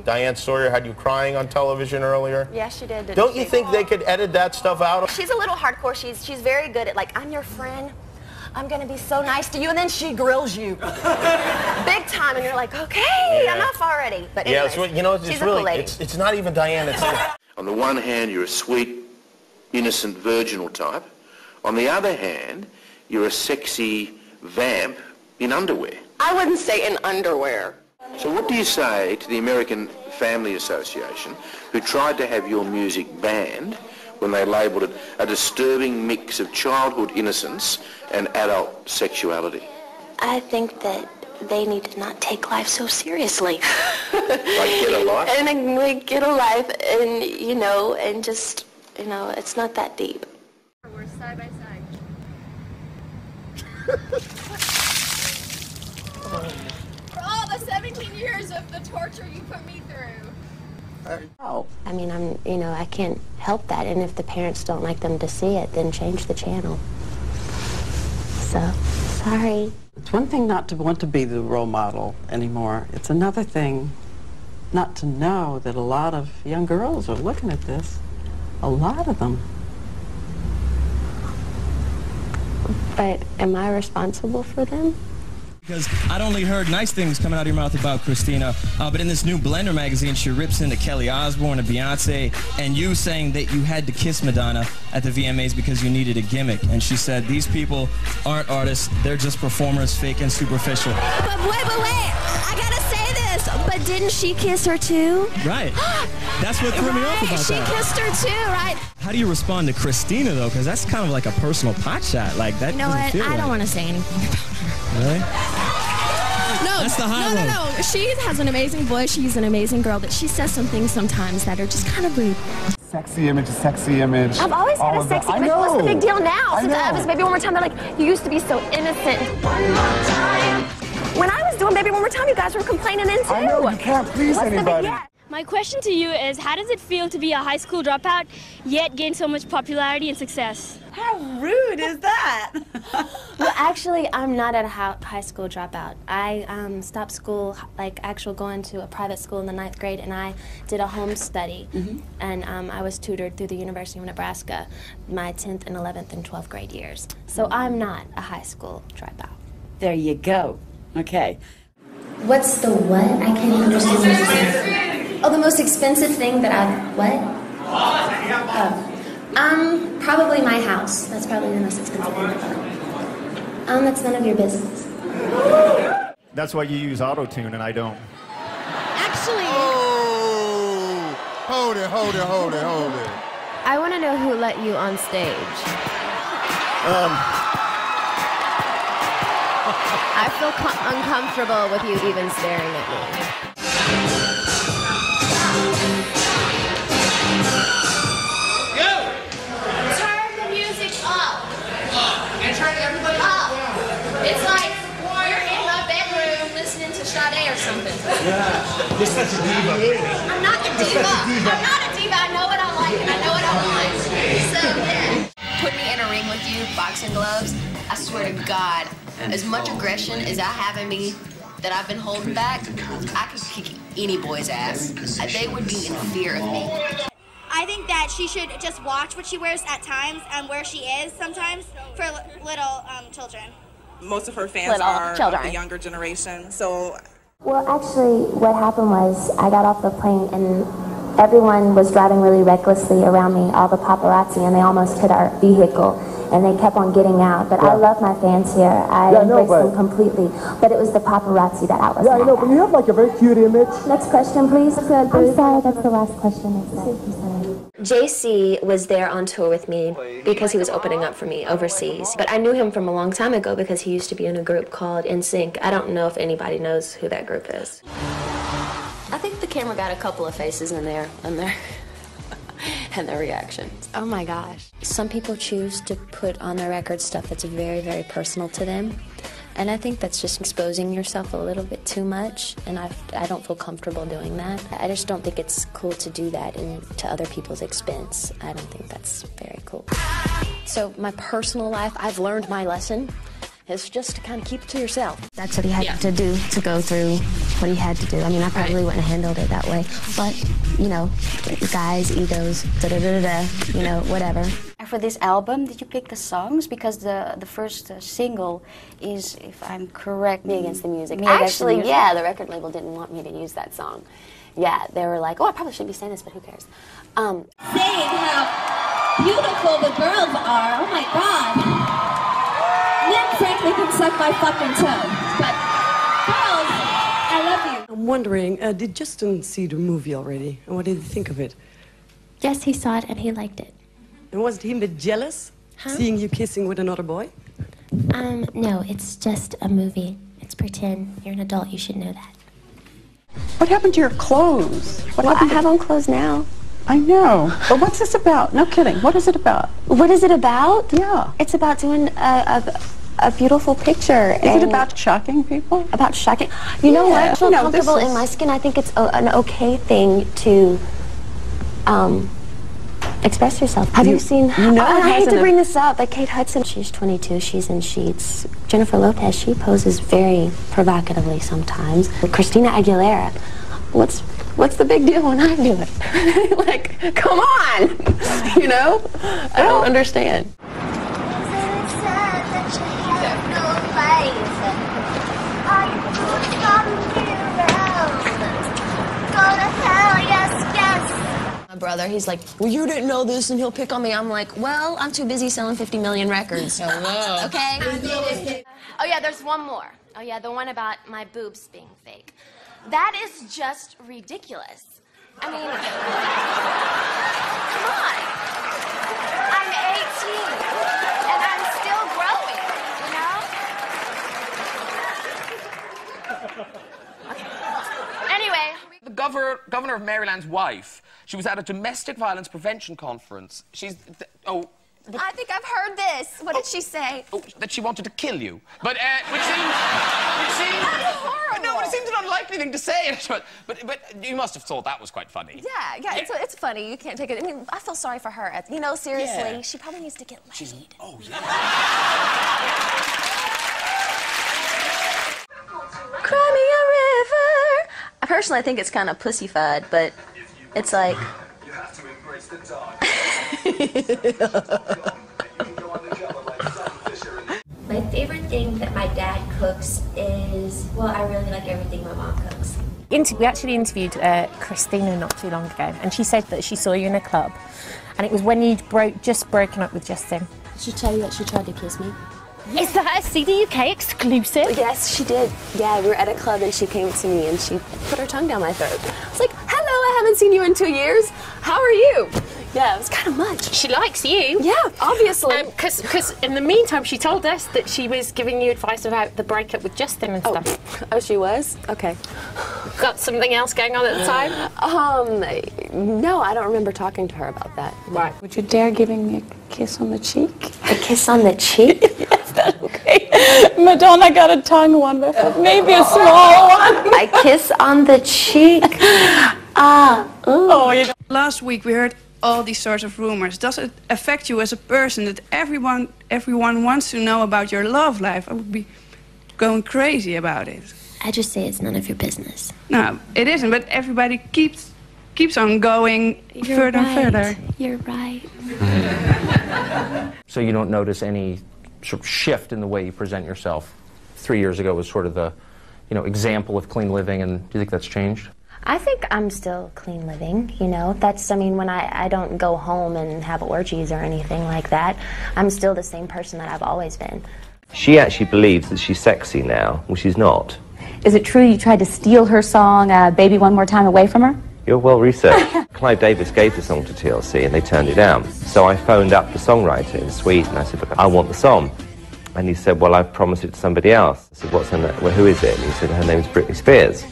Diane Sawyer had you crying on television earlier? Yeah, she did. Don't you think they could edit that stuff out? She's a little hardcore. She's very good at, like, I'm your friend. I'm going to be so nice to you. And then she grills you. Big time. And you're like, okay, yeah. Enough already. But anyways, yeah, you know, it's she's really, a cool lady. It's not even Diane. It's On the one hand, you're a sweet, innocent, virginal type. On the other hand, you're a sexy vamp in underwear. I wouldn't say in underwear. So what do you say to the American Family Association, who tried to have your music banned when they labelled it a disturbing mix of childhood innocence and adult sexuality? I think that they need to not take life so seriously. Like get a life? And like get a life, and you know, and just, you know, it's not that deep. We're side by side. For all the 17 years of the torture you put me through. Oh, I mean, you know, I can't help that, and if the parents don't like them to see it, then change the channel. So, sorry. It's one thing not to want to be the role model anymore. It's another thing not to know that a lot of young girls are looking at this. A lot of them. But am I responsible for them? Because I'd only heard nice things coming out of your mouth about Christina, but in this new Blender magazine, she rips into Kelly Osbourne and Beyonce, and you saying that you had to kiss Madonna at the VMAs because you needed a gimmick. And she said, these people aren't artists, they're just performers, fake and superficial. But wait, I gotta say this, but didn't she kiss her too? Right. That's what threw me off about She that. kissed her too, right? How do you respond to Christina, though? Because that's kind of like a personal pot shot. Like, that You know doesn't what? feel I right. don't want to say anything about her. Really? No, That's the high road. No. She has an amazing voice. She's an amazing girl, but she says some things sometimes that are just kind of rude. Sexy image, sexy image. I've always had a sexy image. What's the big deal now? Since I was Baby One More Time, they're like, you used to be so innocent. One more time. When I was doing Baby One More Time, you guys were complaining then too. I know, you can't please anybody. My question to you is, how does it feel to be a high school dropout, yet gain so much popularity and success? How rude is that? Well, actually, I'm not at a high school dropout. I stopped school, like actual going to a private school in the 9th grade, and I did a home study. And I was tutored through the University of Nebraska my 10th and 11th and 12th grade years. So I'm not a high school dropout. There you go. Okay. What's the what? I can't understand what you're saying. Oh, the most expensive thing that what? Oh. Probably my house. That's probably the most expensive thing I've done. That's none of your business. That's why you use auto-tune and I don't. Actually... Oh! Hold it. I want to know who let you on stage. I feel uncomfortable with you even staring at me. Turn the music up. And turn everybody up. It's like you're in my bedroom listening to SHADY or something. Yeah. You're such a diva. I'm not a diva. I'm not a diva. I know what I like and I know what I want. So, yeah. Put me in a ring with you, boxing gloves, I swear to God, as much aggression as I have in me that I've been holding back, I could kick any boy's ass. They would be in fear of me. I think that she should just watch what she wears at times and where she is sometimes for little children. Most of her fans are of the younger generation, so... Well, actually, what happened was I got off the plane and everyone was driving really recklessly around me, all the paparazzi, and they almost hit our vehicle. And they kept on getting out. But I love my fans here. I embrace them completely. But it was the paparazzi that I was I know, but you have like a very cute image. Next question, please. I'm sorry, that's the last question. I'm sorry. JC was there on tour with me because he was opening up for me overseas. But I knew him from a long time ago because he used to be in a group called NSYNC. I don't know if anybody knows who that group is. I think the camera got a couple of faces in there, and their reactions. Oh my gosh. Some people choose to put on their record stuff that's very, very personal to them. And I think that's just exposing yourself a little bit too much, and I don't feel comfortable doing that. I just don't think it's cool to do that to other people's expense. I don't think that's very cool. So my personal life, I've learned my lesson, is just to kind of keep it to yourself. That's what he had to do, to go through what he had to do. I mean, I probably wouldn't have handled it that way. But, you know, guys, egos, you know, whatever. For this album, did you pick the songs? Because the first single is, if I'm correct, Me Against the Music. Me Against the Actually, Music. yeah, the record label didn't want me to use that song. Yeah, they were like, oh, I probably shouldn't be saying this, but who cares? Saying how beautiful the girls are. Oh my God. Men frankly can suck my fucking toe. But girls, I love you. I'm wondering, did Justin see the movie already? And what did he think of it? Yes, he saw it and he liked it. And wasn't he a bit jealous, seeing you kissing with another boy? No, it's just a movie. It's pretend. You're an adult, you should know that. What happened to your clothes? Well, I have on clothes now. I know. But what's this about? No kidding. What is it about? What is it about? Yeah. It's about doing a beautiful picture. Is it about shocking people? About shocking? You know what? I feel comfortable in my skin. I think it's an okay thing to express yourself. Have you seen? I hate to bring this up, but Kate Hudson, she's 22, she's in Sheets. Jennifer Lopez, she poses very provocatively sometimes. Christina Aguilera, what's the big deal when I do it? Like, come on, you know? I don't understand. Brother, he's like, well, you didn't know this, and he'll pick on me. I'm like, well, I'm too busy selling 50 million records. Hello. Okay? Oh yeah, there's one more. Oh yeah, the one about my boobs being fake. That is just ridiculous. I mean, come on. I'm 18, and I'm still growing, you know? Okay. Anyway. The governor of Maryland's wife, she was at a domestic violence prevention conference. I think I've heard this. What did she say? Oh, that she wanted to kill you. But, which seems horrible. No, it seems an unlikely thing to say. But you must have thought that was quite funny. Yeah, it's funny. You can't take it. I mean, I feel sorry for her. You know, seriously, she probably needs to get laid. Oh, yeah. Cry me a river. Personally, I think it's kind of pussyfied, but it's like... You have to embrace the dark. My favorite thing that my dad cooks is, well, I really like everything my mom cooks. We actually interviewed Christina not too long ago, and she said that she saw you in a club, and it was when you'd just broken up with Justin. Did she tell you that she tried to kiss me? Is that a CD UK exclusive? Yes, she did. Yeah, we were at a club and she came to me and she put her tongue down my throat. I was like, hello, I haven't seen you in 2 years. How are you? Yeah, it was kind of much. She likes you. Yeah, obviously. Because in the meantime, she told us that she was giving you advice about the breakup with Justin and stuff. Oh, she was? Okay. Got something else going on at the time? No, I don't remember talking to her about that. Right. Would you dare giving me a kiss on the cheek? A kiss on the cheek? Is that okay? Madonna got a tongue one, but maybe a small one. A kiss on the cheek? Last week we heard all these sorts of rumors. Does it affect you as a person that everyone wants to know about your love life? I would be going crazy about it. I just say it's none of your business. No, it isn't, but everybody keeps on going further and further. You're right. So you don't notice any sort of shift in the way you present yourself? 3 years ago was sort of the, example of clean living, and do you think that's changed? I think I'm still clean living, you know. That's, when I don't go home and have orgies or anything like that, I'm still the same person that I've always been. She actually believes that she's sexy now, well, she's not. Is it true you tried to steal her song, Baby One More Time, away from her? You're well researched. Clive Davis gave the song to TLC and they turned it down. So I phoned up the songwriter in Sweden and I said, look, I want the song. And he said, well, I've promised it to somebody else. I said, what's her name? Well, who is it? And he said, her name's Britney Spears.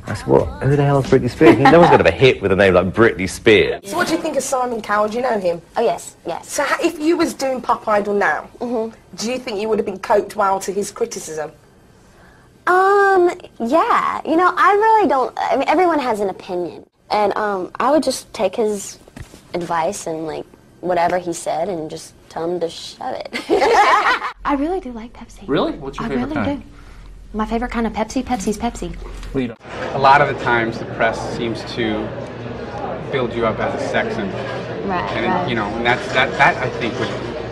I said, well, who the hell is Britney Spears? No one's going to have a hit with a name like Britney Spears. So what do you think of Simon Cowell? Do you know him? Oh, yes, yes. So if you was doing Pop Idol now, do you think you would have been coped well to his criticism? Yeah. I really don't, everyone has an opinion. And I would just take his advice and, whatever he said and just tell him to shove it. I really do like Pepsi. Really? What's your favorite kind? I really do. My favorite kind of Pepsi? Pepsi's Pepsi. A lot of the times the press seems to build you up as a sex symbol. Right, and right. You know, and that I think would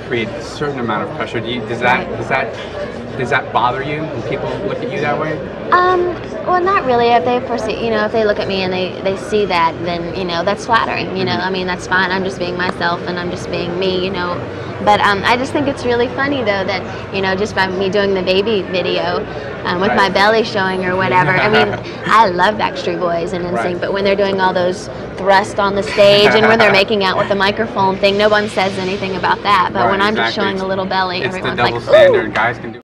create a certain amount of pressure. Does that bother you when people look at you that way? Well, not really. If they if they look at me and they see that, then that's flattering. I mean, that's fine. I'm just being myself and I'm just being me. But I just think it's really funny though that just by me doing the baby video with my belly showing or whatever. I mean, I love Backstreet Boys and NSYNC, but when they're doing all those thrusts on the stage and when they're making out with the microphone thing, no one says anything about that. But when I'm just showing a little belly, everyone's like, it's the double standard. Guys can do.